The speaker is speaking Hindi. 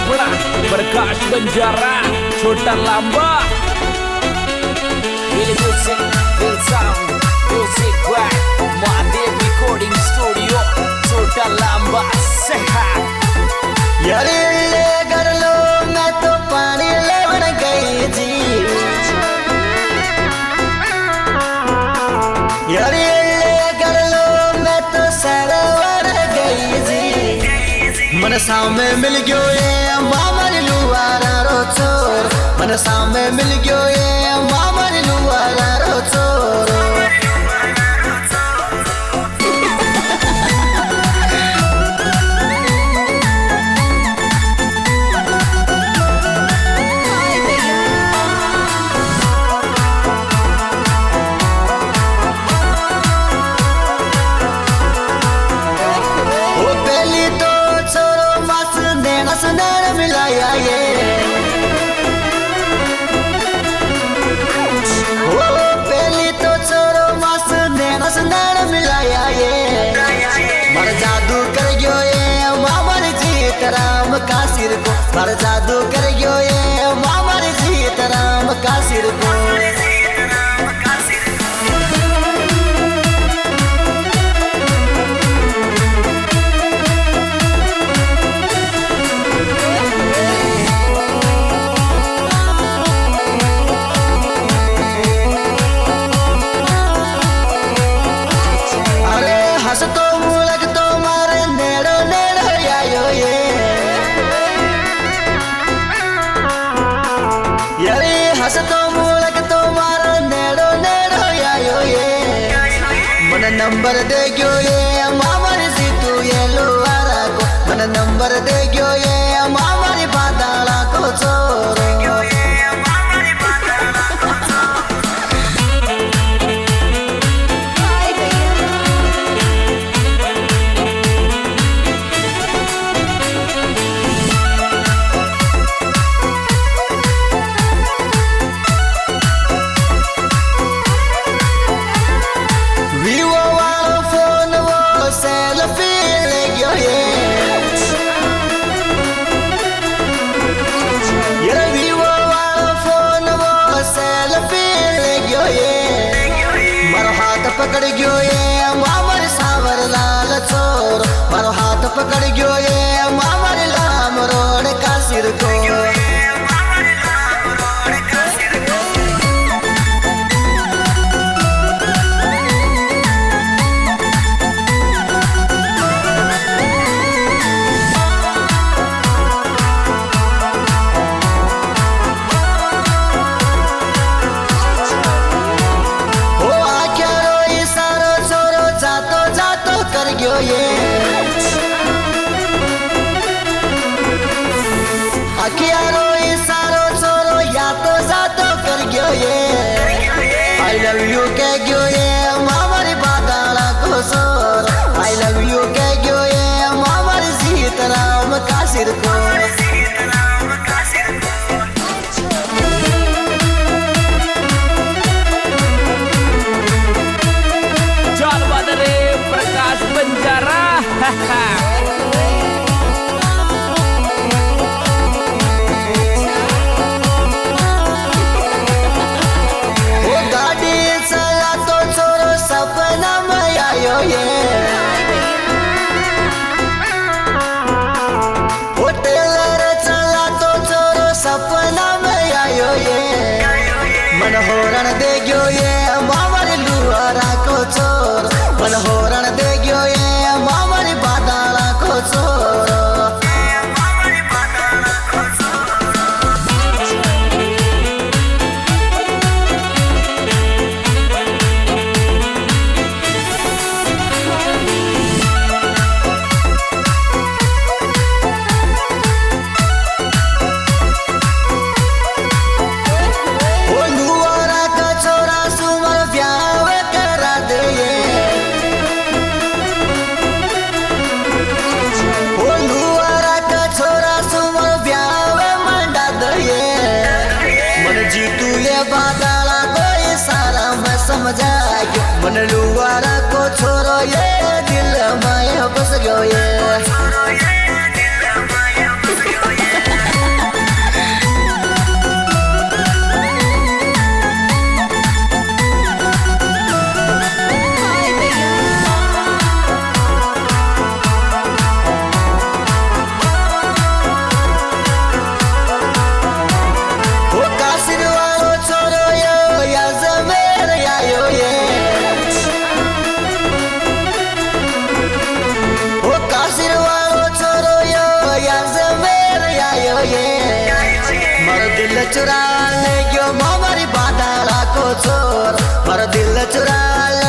अपना प्रकाश बंजारा छोटा लांबा म्यूजिक महादेव रिकॉर्डिंग स्टूडियो छोटा लांबा सहा यार ले कर लो मैं तो पानी लेवन गई जी यार ले कर लो मैं तो सरोवर गई जी मन सामने मिल गयो ये मामन लुआरा रो चोर मन सामने मिल गयो ये मामन लुआरा रो चोर मिलाया ये ओ पहली तो छोरो मस नैना सुंदर मिलाया ये मर जादू कर गयो ये मामर जीत राम का सिर को मर जादू कर गयो ये मामर जीत राम का सिर को नंबर दे गयो ये मामर सी तू ये लोहारा को मन नंबर दे गयो ये मामर बादाला को छोरो पकड़ गयो ये मामर सावर लाल चोर मारो हाथ पकड़ गयो ये मामर लाम रोड का सिर को अखियारो इशारो छोरो या तो जातो कर गयो ये आई लव यू कह गयो ये मामर बादाला को सोर आई लव यू कह गयो ये मामर सीताराम का सिर को चल बदरे प्रकाश बंजारा सपना में आयो ये होटल चला तो छोरो सपना में आयो ये मन होरण दे गयो ये मामर लुआरा को छोर मन होरण दे गयो ये मामर बादाला को छोर समझा मन लुआरा को छोरो ये दिल में बस गयो ये चुरा ले गयो मारी बादाड़ा को चोर, मारो दिल चुरा ले